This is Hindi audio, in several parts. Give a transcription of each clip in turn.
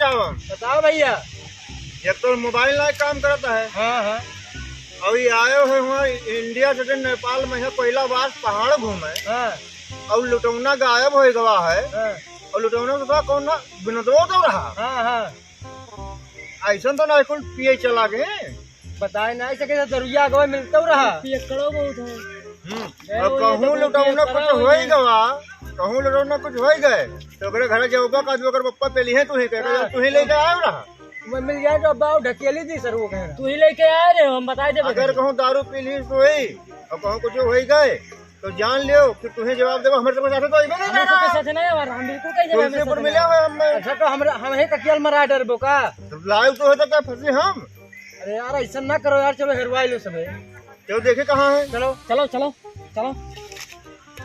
बताओ। बताओ भैया। एक तो मोबाइल ना काम करता है। हाँ हाँ। अभी आयो है वहाँ इंडिया से नेपाल में है पहला बार पहाड़ घूमे। हाँ और लुटौना गायब हो गवा है। हाँ और लुटौना तो कौन ना बिनदो तो रहा। हाँ हाँ। ऐसा तो ना कुल पिए चला गए। बताए नहीं सके दरुया गवा मिलता रहा। पियकड़ो बहुत है। अब कहूँ लुटौना कुछ हो ही गवा, कहूँ लुटौना कुछ हो ही गए तो अगर घर जाओगा का जो अगर पप्पा पे लिए तू ही लेके आयो रहा। मैं मिल जाए तो अब्बा ढकेली दी सर वो कह तू ही लेके आए रे, हम बताए थे। अगर कहूँ दारू पी ली तो ही और कहूँ कुछ हो ही गए तो जान लियो कि तुम्हें जवाब देगा हमारे साथ तो हमें सबके साथ नहीं हमारा, हम बिल्कुल कहीं जगह में तुलसीपुर मिला हुआ हम। अच्छा तो हम ही ककियल मरा डर बोका। लाइव तो होता क्या फंसे हम। अरे यार ऐसा ना करो यार, चलो हेरवाई लो सब। तो देखे कहाँ है। चलो चलो चलो चलो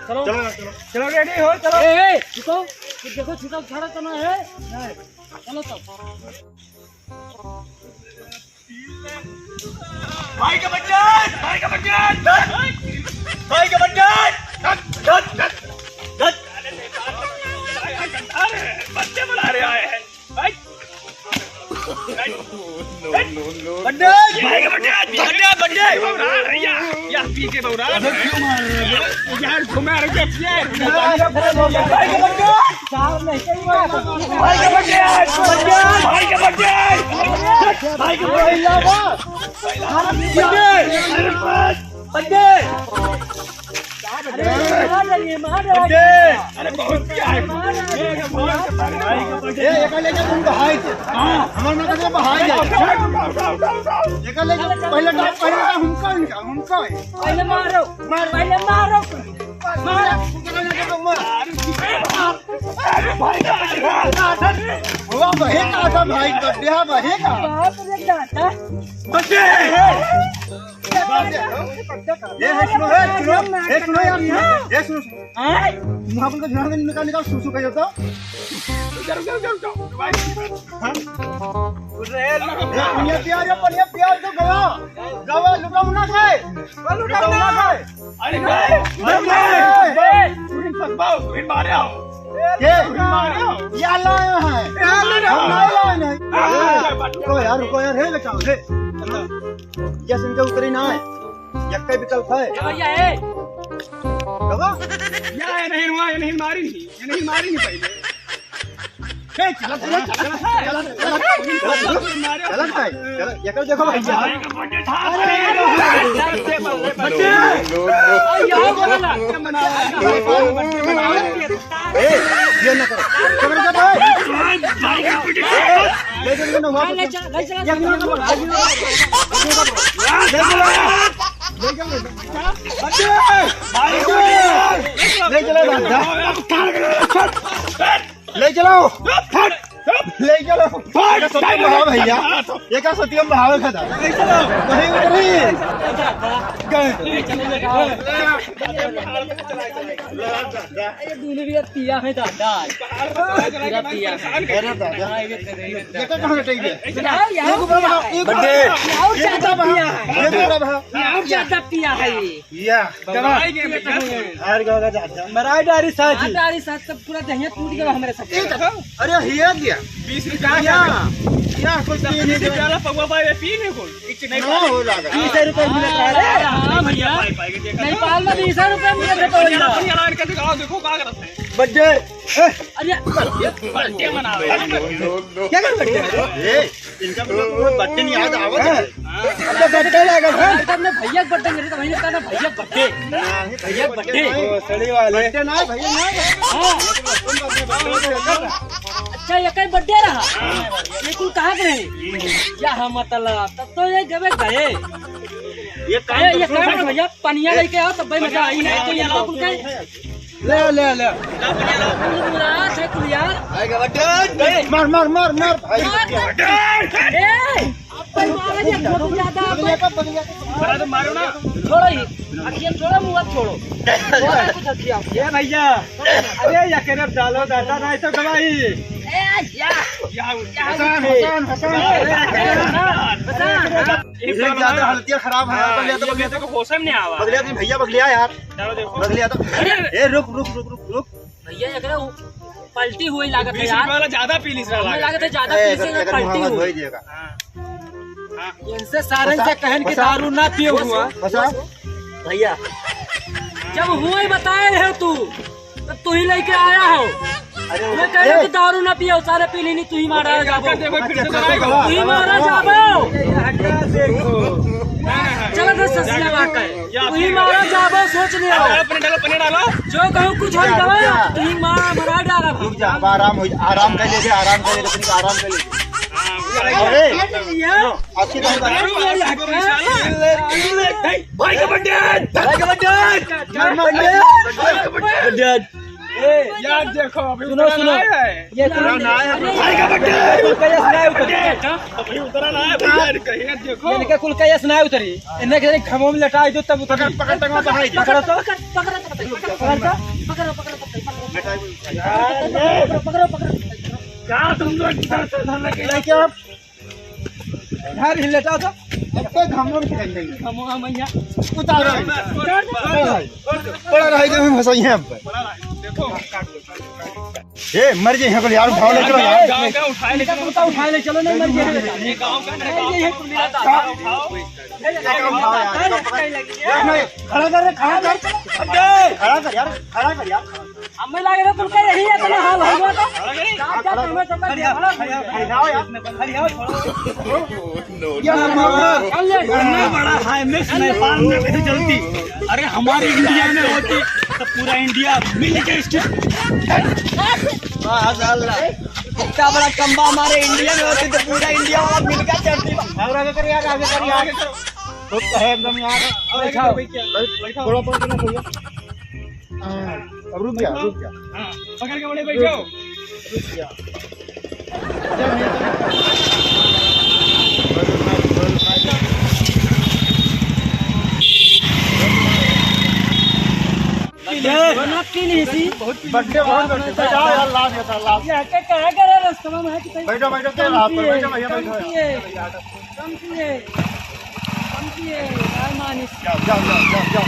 चलो चलो चलो चलो रेडी हो चलो। ए रुको, देखो छुटा छाड़ा तो ना है। चलो तब भाई का बच्चा, भाई का बच्चा, भाई का बच्चा, बच्चे बुला रहे आए हैं। यार पी के बौरा यार घुमा रहे अरे बहुत क्या है तुम बहाई थे हमारे में कैसे बहाई जाए पहले हमका पहले मारो, पहले मारो, भाई बड्डे भाई का बच्चे सुनो यार निकाल सुसु का जाता प्यार तो गवा लुटाऊना खाए अरे मारे आओ रुको यार है बचाओ है जैसे इनके उतरी ना है यक्का विकल्प है ये नहीं हुआ, ये नहीं मारी पहले। चलो देखो भैया ये ना ले चलो भैया ये क्या सत्यम बहावे खाता नहीं दूल्हे भी पिया है दादा, पिया ज्यादा पिया है मराई डारी साथ सब पूरा दहिया टूट गया हमारे साथ। अरे हिया दिया 20 रुपया पौवा पाए पी नहीं हो लगा 20 रुपए मिलता है भैया, नेपाल में 20 रुपए मिलते देखो क्या करते हैं बर्थडे अरे बर्थडे मनावे क्या कर बर्थडे इनका बर्थडे नहीं याद आवत है बर्थडे लगा में भैया बर्थडे मेरे तो भैया ना भैया बर्थडे भैया बर्थडे सड़ी वाले बर्थडे ना भैया अच्छा ये कहीं बर्थडे रहा ये तू कहाँ गए क्या मतलब तब तो ये जब गए ये भैया पनिया लेके आओ तब भाई मजा आई है। तो यहाँ कुल ले यार मार मार मार मार भाई तो मारो ना छोड़ो ही अखियाँ छोड़ो मुँह छोड़ो कुछ अखियाँ ये भैया अरे या के डालो दादा नहीं तो गवाही हालत खराब है को होश में नहीं आवा बगलिया भैया बगलिया यार चलो देखो बगलिया तो ए रुक रुक रुक रुक रुक भैया पलटी हुई लागत है बीस यार। रुपए वाला ज्यादा पी ली हमें लागत है ज्यादा ए, पीछे अगर पलटी मोहम्मद हुई। वही देगा इनसे सारंग से कहन के दारू ना पियो हुआ बसा भैया जब हुए बताए रहे तू तब तू ही लेके आया हो। अरे मैं कह रहा हूँ कि दारू ना पियो, सारे पी लेनी, तू ही मारा जाबो, देखो फिर से कराएगा तू ही मारा जाबो। देखो चलो तो ससुरा बात है, तू ही मारा जाबो, सोच लिया पनीर डालो जो कहूँ कुछ हो गवा, तू ही मरा डाला। रुक जा, अब आराम कर ले दे, आराम कर ले दे, आराम कर ले दे। अरे अच्छी तरह भाई का बर्थडे यार देखो अभी सुनो सुनो ये भाई का बर्थडे अभी उतरा ना है भैया कहीं देखो ये निकल कुल कैसे ना उतरी इन्हें के खमो में लटा दो तब उतर पकड़ टंगा पकड़ पकड़ो तो क्या तुम लोग क्या यार हिलटा तो अब हम लोग खेल देंगे खमोहा मैया उतारो बड़ा रहेगा हम फंसाई हैं अब देखो ए मर जाए को यार उठाओ ले चलो यार गाँव का उठाए लेकिन उठा ले चलो, नहीं मर गया ये गाँव का उठाओ खड़ा कर यार खड़ा कर यार हमें लग रहा तुमका यही है तुम्हारा हाल हो गया था। क्या तुम्हें चक्कर दिया खड़ाओ यार चल ले बड़ा हाई मिक्स नेपाल में कैसे चलती अरे हमारे इंडिया में होती तो पूरा इंडिया मिल के इतना बड़ा कम्बा हमारे इंडिया में होती तो पूरा इंडिया वाला मिल के चलती आगे कर यार आगे कर यार तो है एकदम यार थोड़ा पकड़ ना भैया अब रुक जा पकड़ के बड़े बैठो रुक जा बना की नहीं थी बर्थडे बहुत बैठो यार ला देता ला ये क्या कह रहा है रास्ते में है कि कहीं बैठो बैठो के रात पर बैठो भैया बैठो कम किए यार मानिस जाओ जाओ जाओ जाओ